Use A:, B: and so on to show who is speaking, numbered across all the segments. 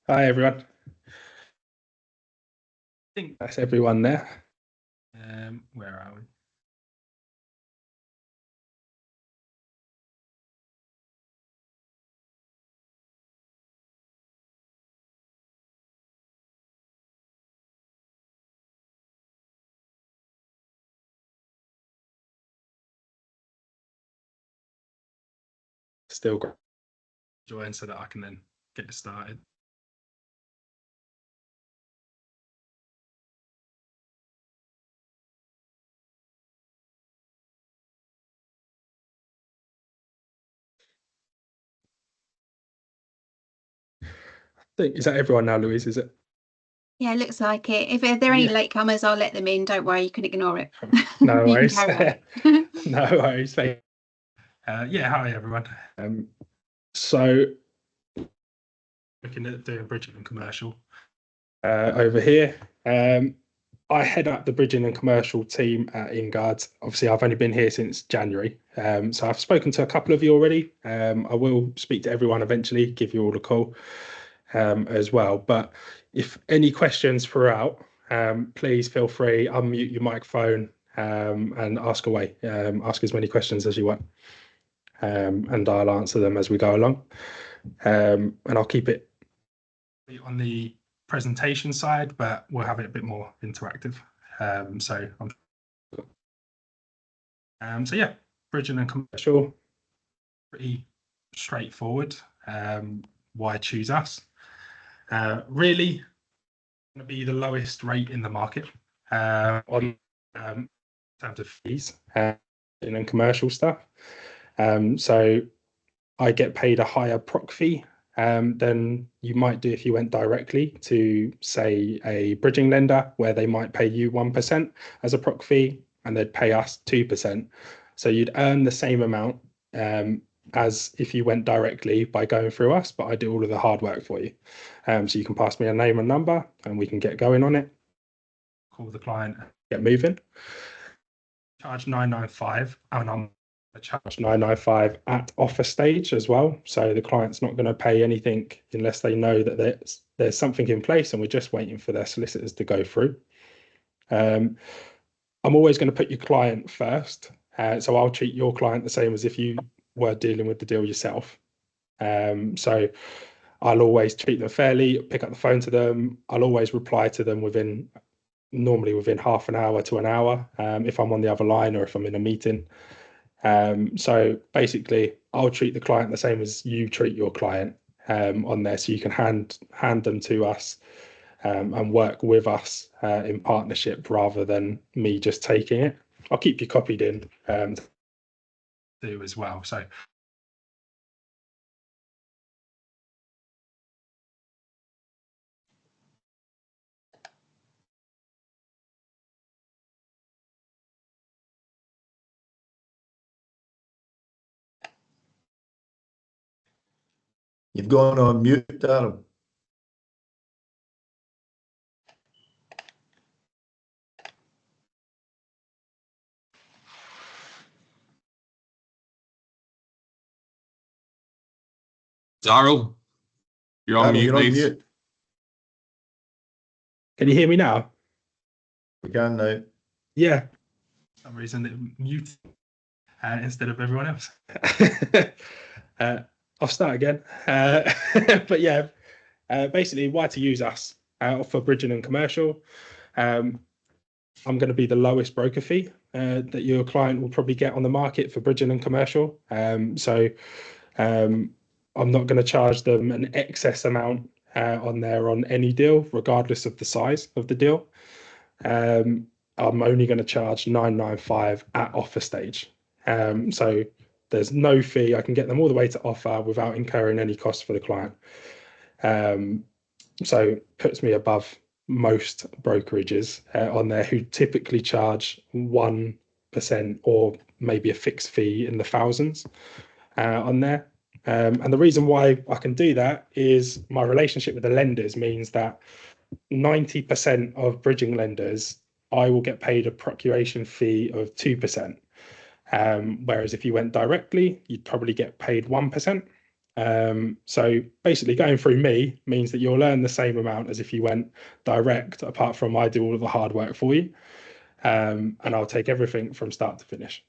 A: Hi everyone. I think that's everyone there. Where are we? Still join so that I can then get started. Is that everyone now, Louise? Is it?
B: Yeah, looks like it. If there are any latecomers, I'll let them in. Don't worry, you can ignore it.
A: No worries.
B: No
A: worries. Yeah, hi everyone. So looking at doing bridging and commercial over here. I head up the bridging and commercial team at Ingard. Obviously, I've only been here since January. So I've spoken to a couple of you already. I will speak to everyone eventually, give you all a call as well. But if any questions throughout, please feel free, unmute your microphone and ask away. Ask as many questions as you want. And I'll answer them as we go along. And I'll keep it on the presentation side, but we'll have it a bit more interactive. So yeah, bridging and commercial, pretty straightforward. Why choose us? Really going to be the lowest rate in the market on in terms of fees and commercial stuff. So I get paid a higher proc fee than you might do if you went directly to, say, a bridging lender, where they might pay you 1% as a proc fee and they'd pay us 2%. So you'd earn the same amount as if you went directly by going through us, but I do all of the hard work for you. So you can pass me a name and number and we can get going on it. Call the client, get moving. Charge 995 and I'm charge 995 at offer stage as well. So the client's not going to pay anything unless they know that there's something in place and we're just waiting for their solicitors to go through. I'm always going to put your client first. So I'll treat your client the same as if you were dealing with the deal yourself. So I'll always treat them fairly, pick up the phone to them. I'll always reply to them normally within half an hour to an hour, if I'm on the other line or if I'm in a meeting. So basically, I'll treat the client the same as you treat your client on there, so you can hand them to us and work with us in partnership rather than me just taking it. I'll keep you copied in do as well. So
C: You've gone on mute, Darryl.
D: Darryl, you're on mute,
C: You're on
D: mate.
C: mute.
A: Can you hear me now?
C: We can now.
A: Yeah. For some reason it muted instead of everyone else. I'll start again. But yeah, basically why to use us for bridging and commercial. I'm going to be the lowest broker fee that your client will probably get on the market for bridging and commercial. So I'm not going to charge them an excess amount on there on any deal, regardless of the size of the deal. I'm only going to charge 995 at offer stage. So there's no fee. I can get them all the way to offer without incurring any cost for the client. So puts me above most brokerages on there who typically charge 1% or maybe a fixed fee in the thousands on there. And the reason why I can do that is my relationship with the lenders means that 90% of bridging lenders, I will get paid a procuration fee of 2%. Whereas if you went directly, you'd probably get paid 1%. So basically going through me means that you'll earn the same amount as if you went direct, apart from I do all of the hard work for you. And I'll take everything from start to finish.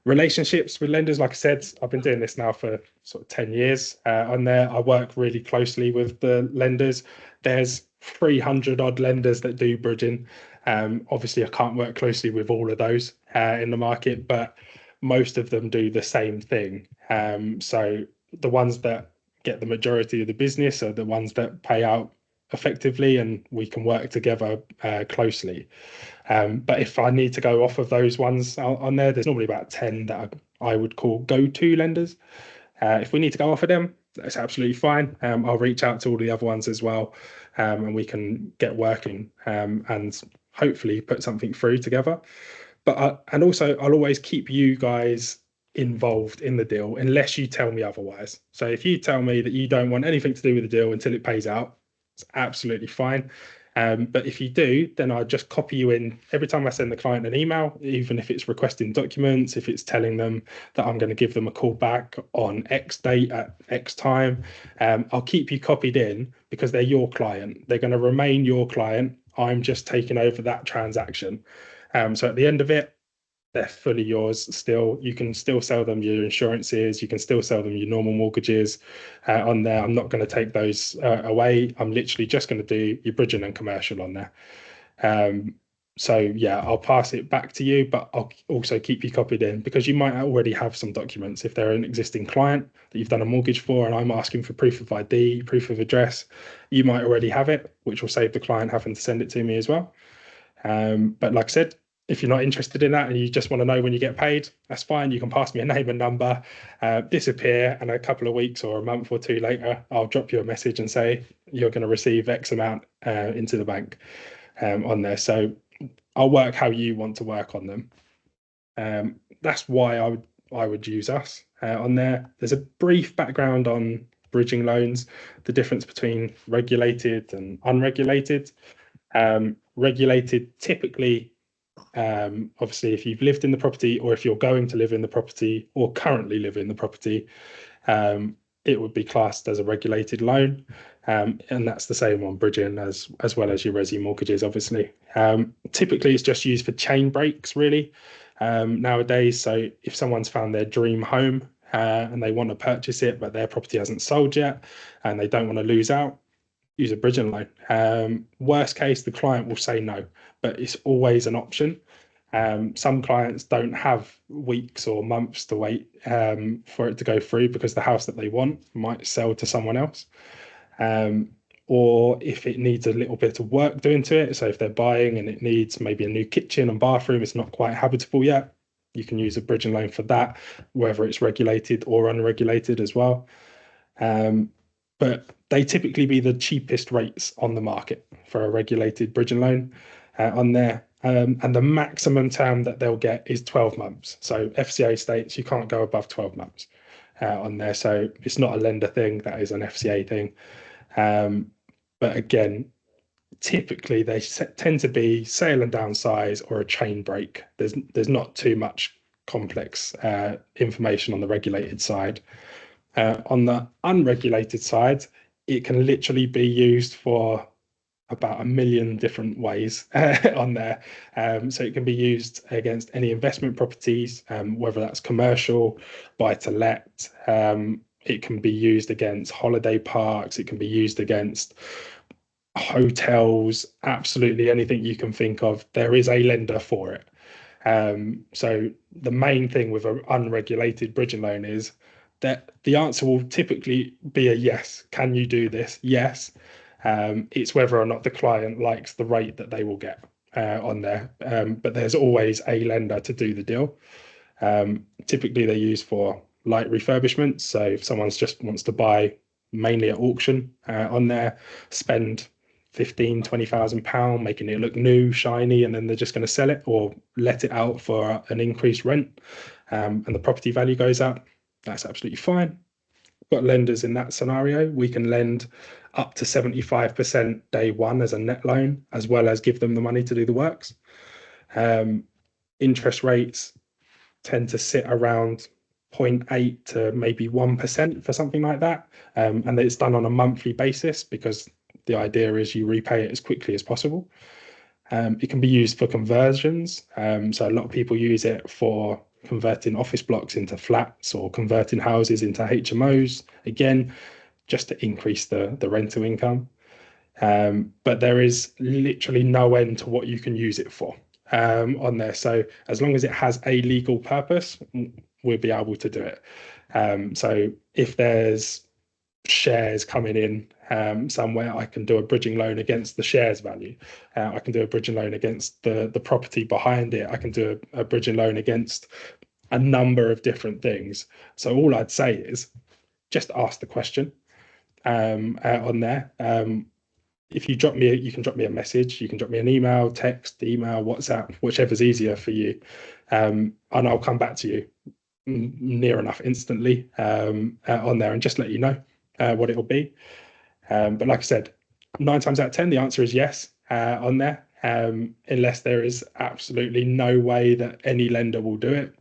A: Relationships with lenders, like I said, I've been doing this now for sort of 10 years. On there, I work really closely with the lenders. There's 300 odd lenders that do bridging. Obviously, I can't work closely with all of those in the market, but most of them do the same thing. So the ones that get the majority of the business are the ones that pay out effectively, and we can work together closely. But if I need to go off of those ones on there, there's normally about 10 that I would call go-to lenders. If we need to go off of them, that's absolutely fine. I'll reach out to all the other ones as well, and we can get working and hopefully put something through together. But and also, I'll always keep you guys involved in the deal unless you tell me otherwise. So if you tell me that you don't want anything to do with the deal until it pays out, it's absolutely fine. But if you do, then I'll just copy you in every time I send the client an email, even if it's requesting documents, if it's telling them that I'm going to give them a call back on X date at X time. I'll keep you copied in because they're your client. They're going to remain your client. I'm just taking over that transaction. So at the end of it, they're fully yours still. You can still sell them your insurances. You can still sell them your normal mortgages on there. I'm not going to take those away. I'm literally just going to do your bridging and commercial on there. So yeah, I'll pass it back to you, but I'll also keep you copied in because you might already have some documents. If they're an existing client that you've done a mortgage for and I'm asking for proof of ID, proof of address, you might already have it, which will save the client having to send it to me as well. But like I said, if you're not interested in that and you just want to know when you get paid, that's fine. You can pass me a name and number, disappear, and a couple of weeks or a month or two later, I'll drop you a message and say you're going to receive X amount into the bank on there. So I'll work how you want to work on them. That's why I would use us on there. There's a brief background on bridging loans, the difference between regulated and unregulated. Regulated typically, obviously, if you've lived in the property or if you're going to live in the property or currently live in the property, it would be classed as a regulated loan. And that's the same on bridging as well as your resi mortgages, obviously. Typically, it's just used for chain breaks, really, nowadays. So if someone's found their dream home and they want to purchase it, but their property hasn't sold yet and they don't want to lose out, use a bridging loan. Worst case, the client will say no, but it's always an option. Some clients don't have weeks or months to wait for it to go through because the house that they want might sell to someone else. Or if it needs a little bit of work doing to it, so if they're buying and it needs maybe a new kitchen and bathroom, it's not quite habitable yet, you can use a bridging loan for that, whether it's regulated or unregulated as well. But they typically be the cheapest rates on the market for a regulated bridging loan on there. And the maximum term that they'll get is 12 months. So FCA states you can't go above 12 months on there. So it's not a lender thing, that is an FCA thing. But again, typically they tend to be sale and downsize or a chain break. There's not too much complex information on the regulated side. On the unregulated side, it can literally be used for about a million different ways on there. So it can be used against any investment properties, whether that's commercial, buy to let. It can be used against holiday parks. It can be used against hotels, absolutely anything you can think of. There is a lender for it. So the main thing with an unregulated bridging loan is that the answer will typically be a yes. Can you do this? Yes. It's whether or not the client likes the rate that they will get on there. But there's always a lender to do the deal. Typically they're used for light refurbishments. So if someone just wants to buy mainly at auction on there, spend £15,000-20,000 making it look new, shiny, and then they're just going to sell it or let it out for an increased rent, and the property value goes up, that's absolutely fine. Got lenders in that scenario. We can lend up to 75% day one as a net loan, as well as give them the money to do the works. Interest rates tend to sit around 0.8 to maybe 1% for something like that. And it's done on a monthly basis because the idea is you repay it as quickly as possible. It can be used for conversions. So a lot of people use it for converting office blocks into flats or converting houses into HMOs, again, just to increase the rental income. But there is literally no end to what you can use it for on there. So as long as it has a legal purpose, we'll be able to do it. So if there's shares coming in somewhere, I can do a bridging loan against the shares value. I can do a bridging loan against the property behind it. I can do a bridging loan against a number of different things. So all I'd say is just ask the question on there. If you drop me, you can drop me a message, you can drop me an email, text, email, WhatsApp, whichever's easier for you. And I'll come back to you near enough instantly on there and just let you know what it'll be. But like I said, 9 times out of 10, the answer is yes on there, unless there is absolutely no way that any lender will do it.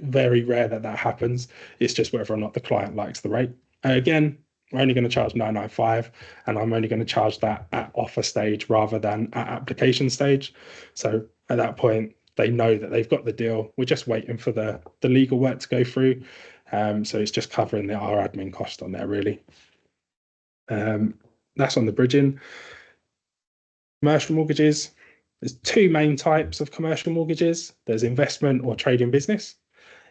A: Very rare that happens. It's just whether or not the client likes the rate. Again, we're only going to charge 995, and I'm only going to charge that at offer stage rather than at application stage. So at that point, they know that they've got the deal. We're just waiting for the legal work to go through. So it's just covering our admin cost on there, really. That's on the bridging. Commercial mortgages. There's 2 main types of commercial mortgages. There's investment or trading business.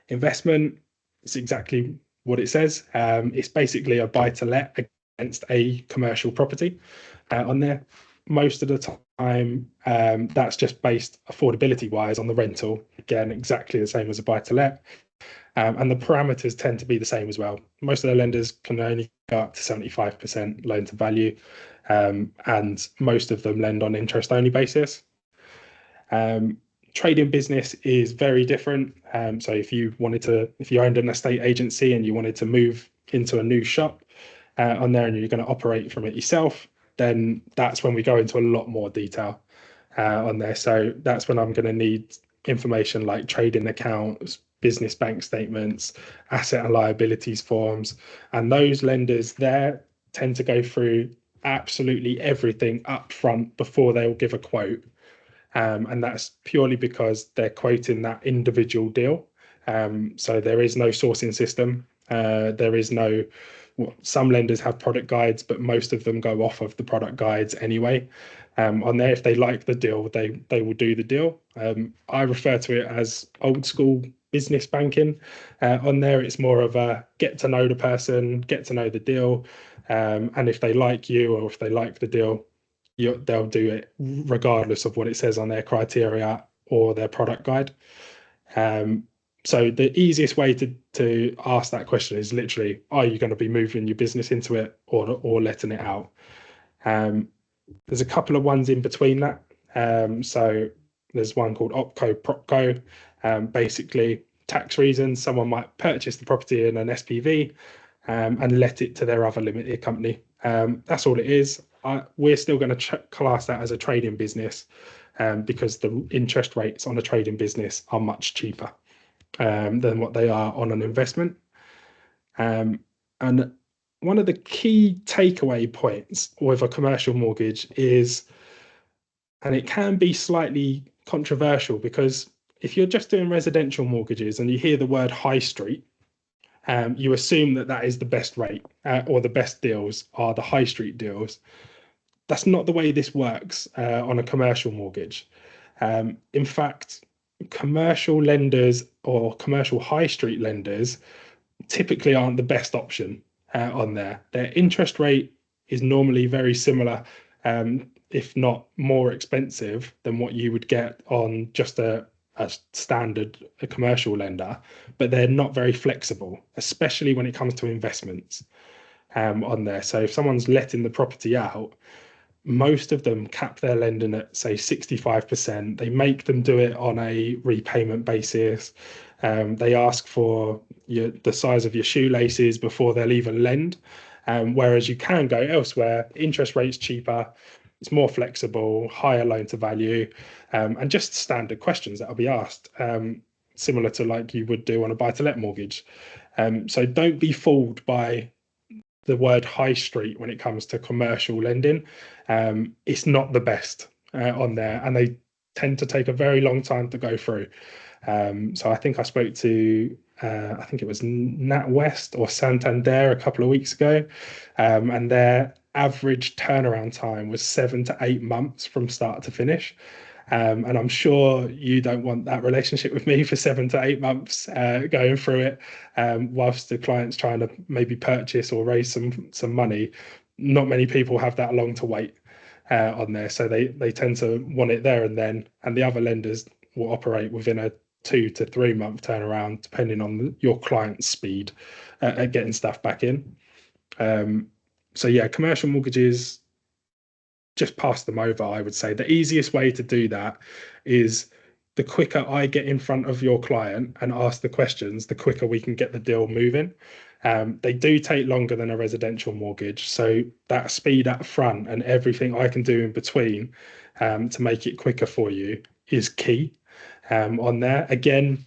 A: Investment is exactly what it says. It's basically a buy-to-let against a commercial property on there. Most of the time, that's just based affordability-wise on the rental. Again, exactly the same as a buy-to-let. And the parameters tend to be the same as well. Most of the lenders can only go up to 75% loan to value, and most of them lend on interest-only basis. Trading business is very different. So if you owned an estate agency and you wanted to move into a new shop on there and you're going to operate from it yourself, then that's when we go into a lot more detail on there. So that's when I'm going to need information like trading accounts, business bank statements, asset and liabilities forms. And those lenders there tend to go through absolutely everything up front before they'll give a quote. And that's purely because they're quoting that individual deal. So there is no sourcing system. There is no, some lenders have product guides, but most of them go off of the product guides anyway. On there, if they like the deal, they will do the deal. I refer to it as old school business banking. On there, it's more of a get to know the person, get to know the deal. And if they like you or if they like the deal, they'll do it regardless of what it says on their criteria or their product guide. So the easiest way to ask that question is literally, are you going to be moving your business into it or letting it out? There's a couple of ones in between that. So there's one called OpCo, PropCo. Basically, tax reasons, someone might purchase the property in an SPV and let it to their other limited company. That's all it is. We're still going to class that as a trading business because the interest rates on a trading business are much cheaper than what they are on an investment. And one of the key takeaway points with a commercial mortgage is, and it can be slightly controversial because if you're just doing residential mortgages and you hear the word high street, you assume that is the best rate or the best deals are the high street deals. That's not the way this works on a commercial mortgage. In fact, commercial lenders or commercial high street lenders typically aren't the best option on there. Their interest rate is normally very similar, if not more expensive than what you would get on just a standard commercial lender, but they're not very flexible, especially when it comes to investments on there. So if someone's letting the property out, most of them cap their lending at say 65%. They make them do it on a repayment basis. They ask for the size of your shoelaces before they'll even lend. Whereas you can go elsewhere, interest rates cheaper, it's more flexible, higher loan to value, and just standard questions that'll be asked. similar to like you would do on a buy-to-let mortgage. So don't be fooled by the word high street when it comes to commercial lending. It's not the best on there, and they tend to take a very long time to go through. So I think I spoke to, I think it was NatWest or Santander a couple of weeks ago, and their average turnaround time was 7 to 8 months from start to finish. And I'm sure you don't want that relationship with me for 7 to 8 months going through it, whilst the client's trying to maybe purchase or raise some money. Not many people have that long to wait on there, so they tend to want it there and then. And the other lenders will operate within a 2 to 3 month turnaround, depending on your client's speed at getting stuff back in. So yeah, commercial mortgages, just pass them over. I would say the easiest way to do that is the quicker I get in front of your client and ask the questions, the quicker we can get the deal moving. They do take longer than a residential mortgage, so that speed up front and everything I can do in between to make it quicker for you is key on there. Again,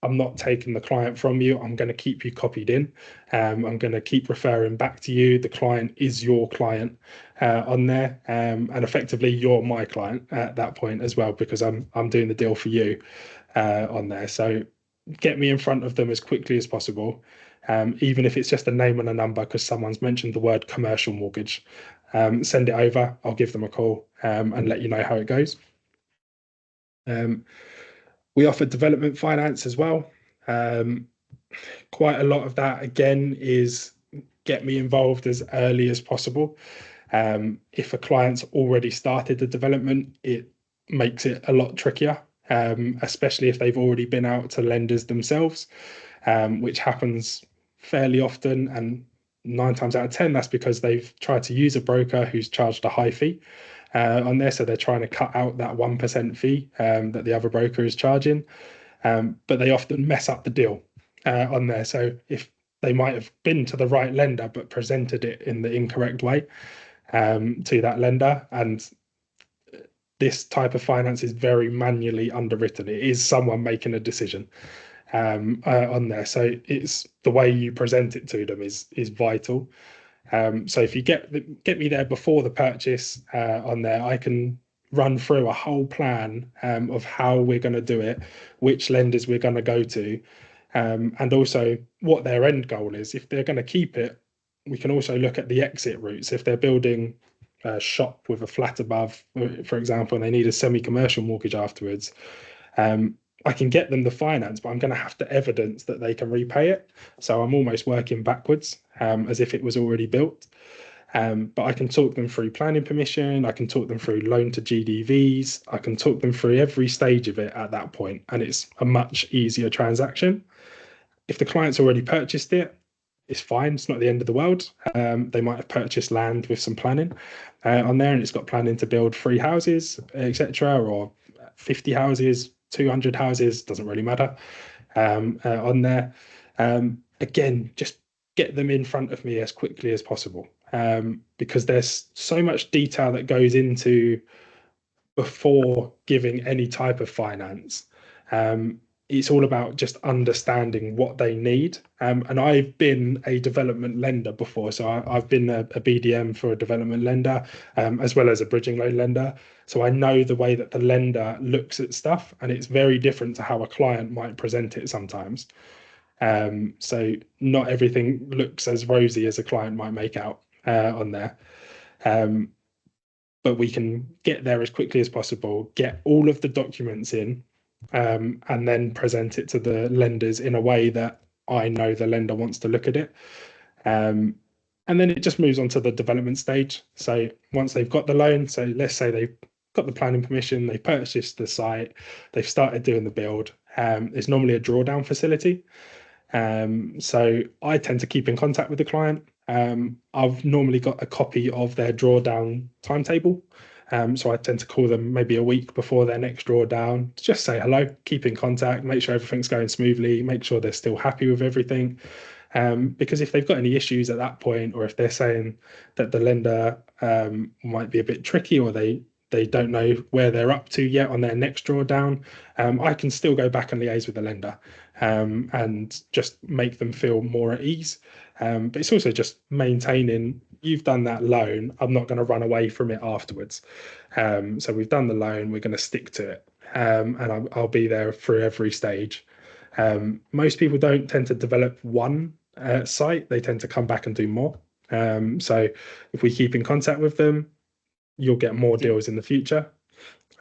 A: I'm not taking the client from you. I'm going to keep you copied in. I'm going to keep referring back to you. The client is your client on there, and effectively you're my client at that point as well, because I'm doing the deal for you on there. So get me in front of them as quickly as possible, even if it's just a name and a number because someone's mentioned the word commercial mortgage. Send it over. I'll give them a call and let you know how it goes. We offer development finance as well. Quite a lot of that, again, is get me involved as early as possible. If a client's already started the development, it makes it a lot trickier, especially if they've already been out to lenders themselves, which happens fairly often. And 9 times out of 10, that's because they've tried to use a broker who's charged a high fee on there. So they're trying to cut out that 1% fee that the other broker is charging. But they often mess up the deal on there. So if they might have been to the right lender, but presented it in the incorrect way to that lender. And this type of finance is very manually underwritten. It is someone making a decision on there. So it's the way you present it to them is vital. So if you get me there before the purchase on there, I can run through a whole plan of how we're going to do it, which lenders we're going to go to, and also what their end goal is. If they're going to keep it, we can also look at the exit routes. If they're building a shop with a flat above, for example, and they need a semi-commercial mortgage afterwards, I can get them the finance, but I'm going to have to evidence that they can repay it. So I'm almost working backwards as if it was already built. But I can talk them through planning permission. I can talk them through loan to GDVs. I can talk them through every stage of it at that point, and it's a much easier transaction. If the client's already purchased it, it's fine. It's not the end of the world. They might have purchased land with some planning on there, and it's got planning to build 3 houses, etc., or 50 houses, 200 houses, doesn't really matter on there. Again, just get them in front of me as quickly as possible, because there's so much detail that goes into before giving any type of finance. It's all about just understanding what they need. And I've been a development lender before. So I've been a BDM for a development lender, as well as a bridging loan lender. So I know the way that the lender looks at stuff, and it's very different to how a client might present it sometimes. So not everything looks as rosy as a client might make out on there. But we can get there as quickly as possible, get all of the documents in, and then present it to the lenders in a way that I know the lender wants to look at it. And then it just moves on to the development stage. So once they've got the loan, so let's say they've got the planning permission, they purchased the site, they've started doing the build, there's normally a drawdown facility. So I tend to keep in contact with the client. I've normally got a copy of their drawdown timetable. So I tend to call them maybe a week before their next drawdown, just say hello, keep in contact, make sure everything's going smoothly, make sure they're still happy with everything. Because if they've got any issues at that point, or if they're saying that the lender might be a bit tricky, or they they don't know where they're up to yet on their next drawdown, I can still go back and liaise with the lender and just make them feel more at ease. But it's also just maintaining, you've done that loan, I'm not going to run away from it afterwards. So we've done the loan, we're going to stick to it, and I'll be there through every stage. Most people don't tend to develop one site, they tend to come back and do more. So if we keep in contact with them, you'll get more deals in the future.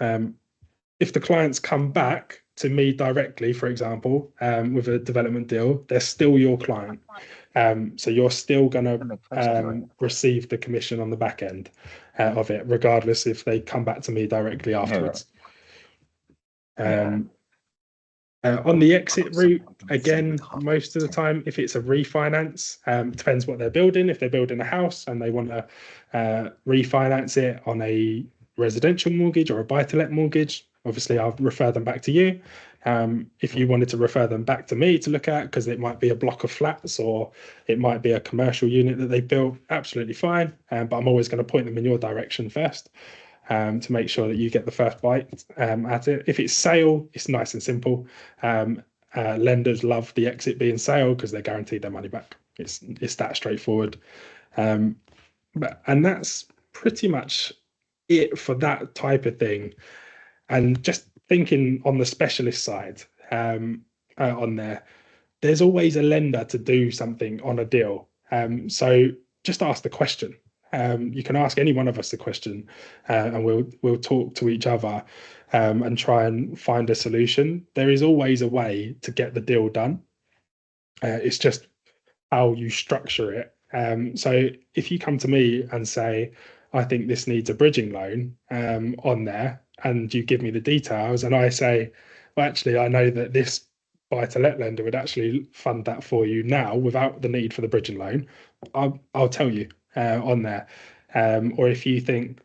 A: If the clients come back to me directly, for example, with a development deal, they're still your client. So you're still going to receive the commission on the back end of it, regardless if they come back to me directly afterwards. On the exit route, again, most of the time, if it's a refinance, depends what they're building. If they're building a house and they want to refinance it on a residential mortgage or a buy-to-let mortgage, obviously I'll refer them back to you. If you wanted to refer them back to me to look at, because it might be a block of flats or it might be a commercial unit that they built, absolutely fine. But I'm always going to point them in your direction first. To make sure that you get the first bite at it. If it's sale, it's nice and simple. Lenders love the exit being sale because they're guaranteed their money back. It's that straightforward. And that's pretty much it for that type of thing. And just thinking on the specialist side on there's always a lender to do something on a deal. So just ask the question. You can ask any one of us the question, and we'll talk to each other and try and find a solution. There is always a way to get the deal done. It's just how you structure it. So if you come to me and say, I think this needs a bridging loan on there, and you give me the details, and I say, well, actually, I know that this buy-to-let lender would actually fund that for you now without the need for the bridging loan, I'll tell you on there. Or if you think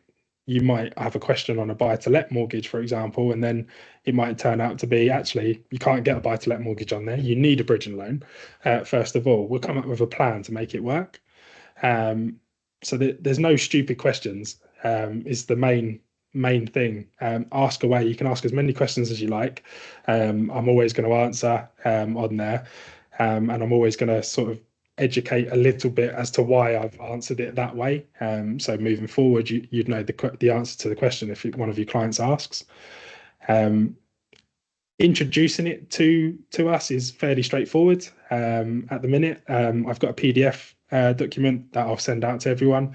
A: you might have a question on a buy-to-let mortgage, for example, and then it might turn out to be, actually, you can't get a buy-to-let mortgage on there, you need a bridging loan. First of all, we'll come up with a plan to make it work. So there's no stupid questions, is the main thing. Ask away. You can ask as many questions as you like. I'm always going to answer on there, and I'm always going to sort of educate a little bit as to why I've answered it that way. So moving forward, you'd know the answer to the question if one of your clients asks. Introducing it to us is fairly straightforward. At the minute, I've got a PDF document that I'll send out to everyone.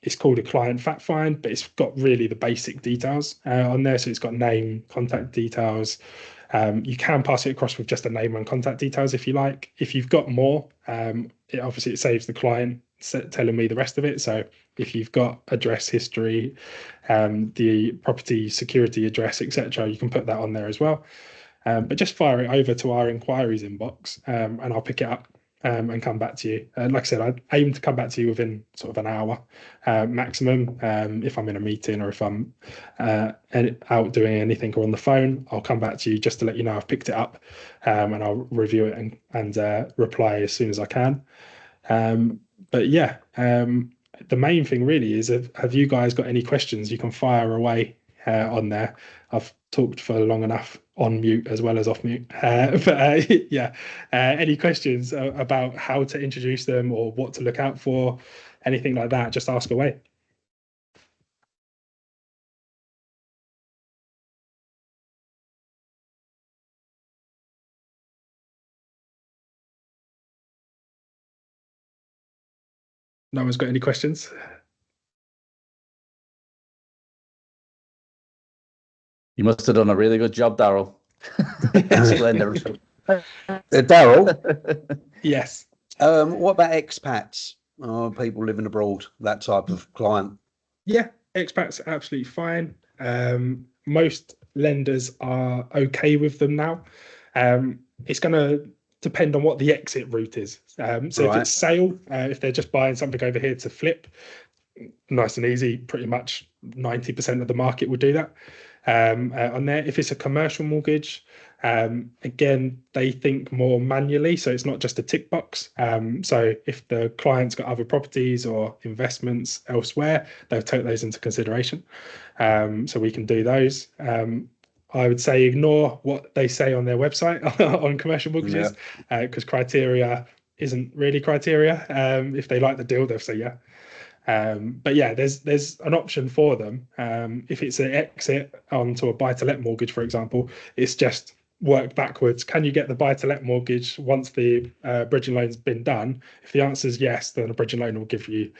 A: It's called a client fact find, but it's got really the basic details on there. So it's got name, contact details. You can pass it across with just a name and contact details if you like. If you've got more, it saves the client telling me the rest of it. So if you've got address history, the property security address, etc., you can put that on there as well. But just fire it over to our inquiries inbox, and I'll pick it up and come back to you. Like I said, I aim to come back to you within sort of an hour maximum. If I'm in a meeting or if I'm out doing anything or on the phone, I'll come back to you just to let you know I've picked it up, and I'll review it and reply as soon as I can. But yeah, the main thing really is, have you guys got any questions? You can fire away on there. I've talked for long enough on mute as well as off mute. Yeah, any questions about how to introduce them or what to look out for, anything like that, just ask away. No one's got any questions?
E: You must have done a really good job, Darryl. Explained everything.
F: Darryl,
A: Yes.
F: what about expats or people living abroad, that type of client?
A: Yeah, expats are absolutely fine. Most lenders are okay with them now. It's going to depend on what the exit route is. So if it's sale, if they're just buying something over here to flip, nice and easy, pretty much 90% of the market would do that. on there. If it's a commercial mortgage, again, they think more manually, so it's not just a tick box. So if the client's got other properties or investments elsewhere, they'll take those into consideration. So we can do those. I would say ignore what they say on their website on commercial mortgages, because criteria isn't really criteria. If they like the deal, they'll say yeah. But yeah, there's an option for them. If it's an exit onto a buy-to-let mortgage, for example, it's just work backwards. Can you get the buy-to-let mortgage once the bridging loan's been done? If the answer is yes, then a bridging loan will give you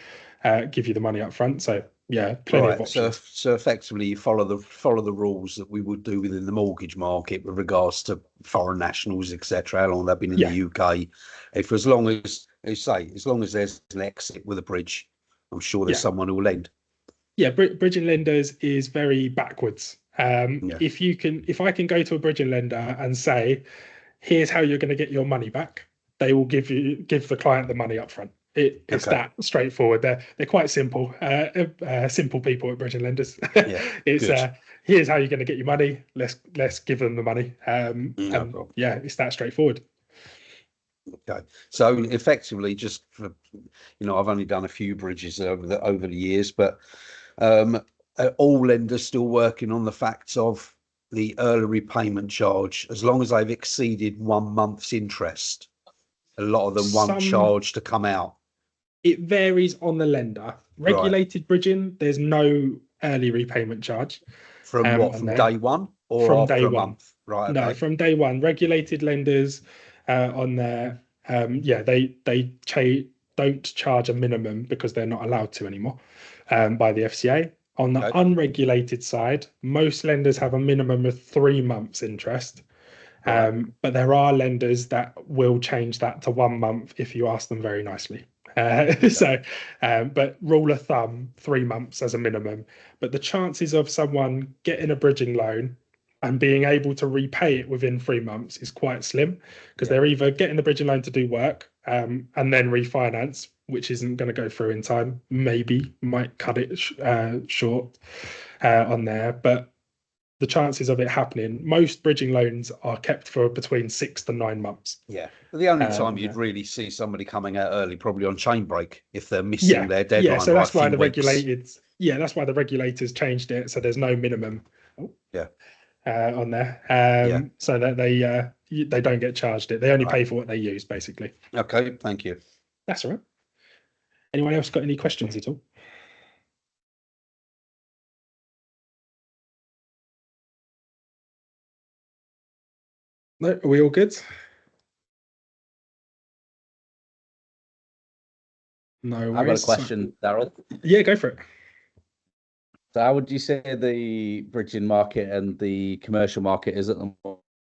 A: the money up front. So yeah, plenty of options.
F: So effectively, you follow the rules that we would do within the mortgage market with regards to foreign nationals, etc. How long they've been in the UK. If as long as there's an exit with a bridge, I'm sure there's someone who will lend.
A: Yeah, bridging lenders is very backwards. If I can go to a bridging lender and say, here's how you're going to get your money back, they will give the client the money up front. It's that straightforward. They're quite simple, simple people at bridging lenders. Here's how you're going to get your money. Let's give them the money. It's that straightforward.
F: Okay, so effectively, just for, I've only done a few bridges over the years, but all lenders still working on the facts of the early repayment charge. As long as they've exceeded 1 month's interest, a lot of them won't charge to come out.
A: It varies on the lender. Regulated bridging, there's no early repayment charge.
F: From day one or
A: from
F: after
A: day
F: a
A: one?
F: month? Right. Okay.
A: No, from day one. Regulated lenders on there, they don't charge a minimum because they're not allowed to anymore by the FCA. On the unregulated side, most lenders have a minimum of 3 months interest. But there are lenders that will change that to 1 month if you ask them very nicely. But rule of thumb, 3 months as a minimum. But the chances of someone getting a bridging loan and being able to repay it within 3 months is quite slim, because they're either getting the bridging loan to do work and then refinance, which isn't going to go through in time, might cut it short on there. But the chances of it happening, most bridging loans are kept for between 6 to 9 months.
F: Yeah, but the only time you'd really see somebody coming out early, probably on chain break, if they're missing their deadline.
A: Yeah, so that's why the regulators changed it, so there's no minimum. On there, so that they don't get charged it. They only pay for what they use, basically.
F: Okay, thank you.
A: That's all right. Anyone else got any questions at all? No, are we all good? No worries.
E: I've got a question, Darryl.
A: Yeah, go for it.
E: So how would you say the bridging market and the commercial market is at the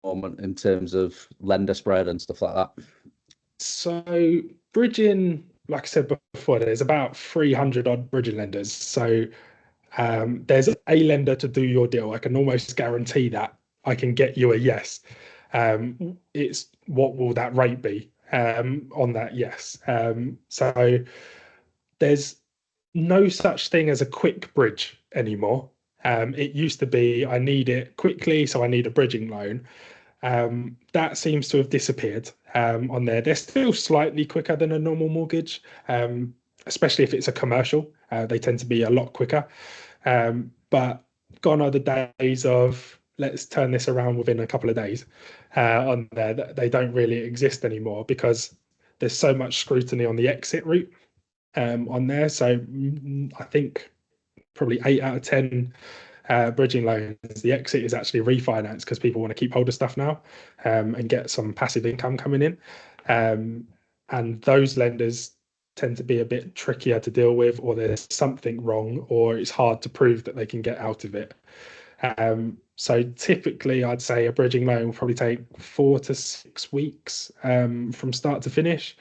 E: moment in terms of lender spread and stuff like that?
A: So bridging, like I said before, there's about 300 odd bridging lenders. So there's a lender to do your deal. I can almost guarantee that I can get you a yes. It's what will that rate be on that yes. So there's no such thing as a quick bridge anymore. It used to be I need it quickly, so I need a bridging loan. That seems to have disappeared on there. They're still slightly quicker than a normal mortgage, especially if it's a commercial. They tend to be a lot quicker. But gone are the days of let's turn this around within a couple of days on there. They don't really exist anymore because there's so much scrutiny on the exit route on there. So I think probably 8 out of 10 bridging loans, the exit is actually refinance because people want to keep hold of stuff now and get some passive income coming in. And those lenders tend to be a bit trickier to deal with, or there's something wrong, or it's hard to prove that they can get out of it. So typically I'd say a bridging loan will probably take 4 to 6 weeks from start to finish.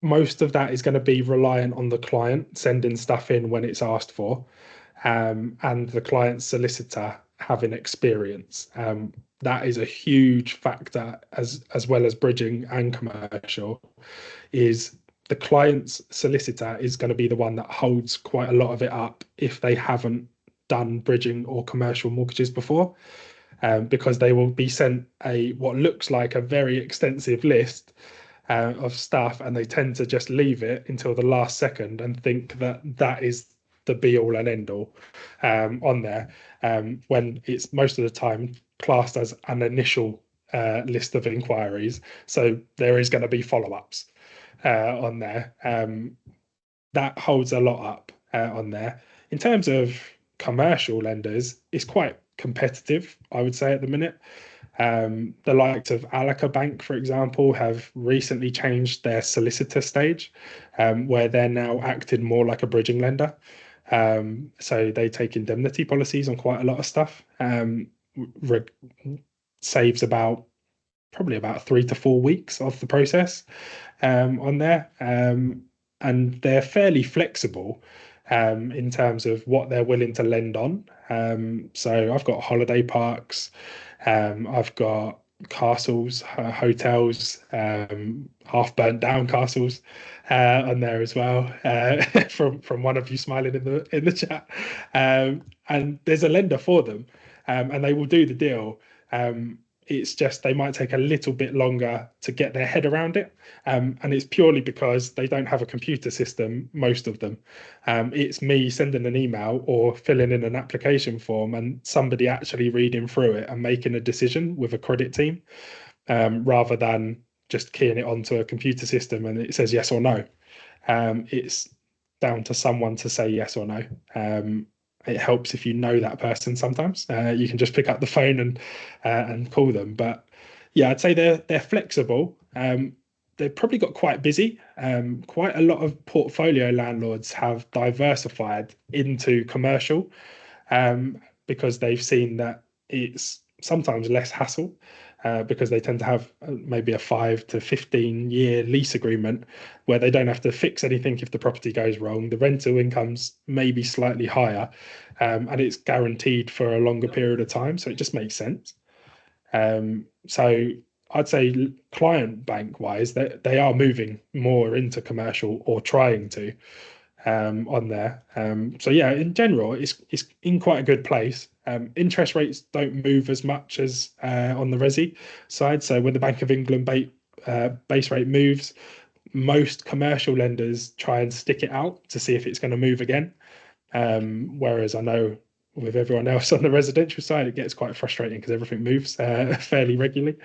A: Most of that is going to be reliant on the client sending stuff in when it's asked for, and the client's solicitor having experience. That is a huge factor as well as bridging and commercial. Is the client's solicitor is going to be the one that holds quite a lot of it up if they haven't done bridging or commercial mortgages before, because they will be sent what looks like a very extensive list of stuff, and they tend to just leave it until the last second and think that is the be all and end all on there, when it's most of the time classed as an initial list of inquiries. So there is going to be follow-ups on there. That holds a lot up on there. In terms of commercial lenders, it's quite competitive, I would say, at the minute. The likes of Alaka Bank, for example, have recently changed their solicitor stage, where they're now acting more like a bridging lender. So they take indemnity policies on quite a lot of stuff. Saves probably about 3 to 4 weeks of the process on there. And they're fairly flexible in terms of what they're willing to lend on. So I've got holiday parks, I've got castles, hotels, half burnt down castles on there as well, from one of you smiling in the chat. And there's a lender for them, and they will do the deal. It's just they might take a little bit longer to get their head around it. And it's purely because they don't have a computer system, most of them. It's me sending an email or filling in an application form and somebody actually reading through it and making a decision with a credit team, rather than just keying it onto a computer system and it says yes or no. It's down to someone to say yes or no. It helps if you know that person sometimes. You can just pick up the phone and call them. But yeah, I'd say they're flexible. They've probably got quite busy. Quite a lot of portfolio landlords have diversified into commercial, because they've seen that it's sometimes less hassle, because they tend to have maybe a 5 to 15 year lease agreement where they don't have to fix anything if the property goes wrong. The rental income's maybe slightly higher, and it's guaranteed for a longer period of time. So it just makes sense. So I'd say client bank wise, they are moving more into commercial or trying to on there. So yeah, in general, it's in quite a good place. Interest rates don't move as much as on the resi side. So when the Bank of England base rate moves, most commercial lenders try and stick it out to see if it's going to move again. Whereas I know with everyone else on the residential side, it gets quite frustrating because everything moves fairly regularly.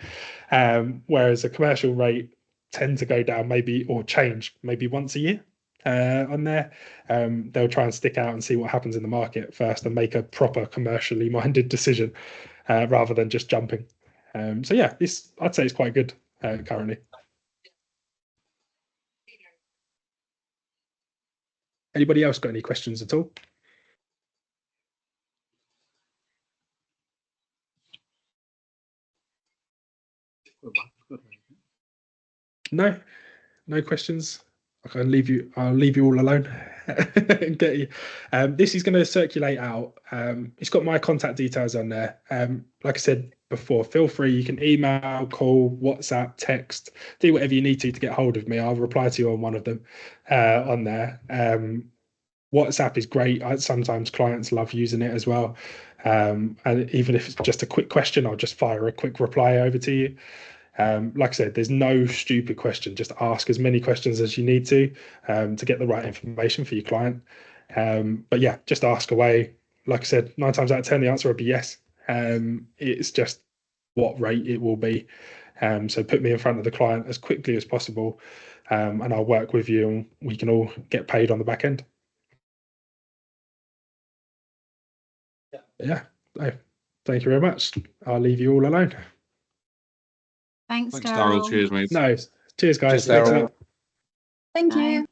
A: Whereas a commercial rate tend to go down or change maybe once a year. On there, they'll try and stick out and see what happens in the market first and make a proper commercially minded decision, rather than just jumping. So yeah, I'd say it's quite good currently. Anybody else got any questions at all? No questions. I'll leave you all alone and get you. This is going to circulate out. It's got my contact details on there. Like I said before, feel free. You can email, call, WhatsApp, text, do whatever you need to get hold of me. I'll reply to you on one of them on there. WhatsApp is great. Sometimes clients love using it as well. And even if it's just a quick question, I'll just fire a quick reply over to you. Like I said, there's no stupid question. Just ask as many questions as you need to get the right information for your client. But yeah, just ask away. Like I said, 9 times out of 10, the answer will be yes. It's just what rate it will be. So put me in front of the client as quickly as possible, and I'll work with you and we can all get paid on the back end. Yeah. Thank you very much. I'll leave you all alone.
B: Thanks,
D: Thanks, Darryl.
B: Darryl.
D: Cheers, mate.
A: No, cheers, guys.
E: Cheers, Darryl.
A: Thanks a lot.
B: Thank you.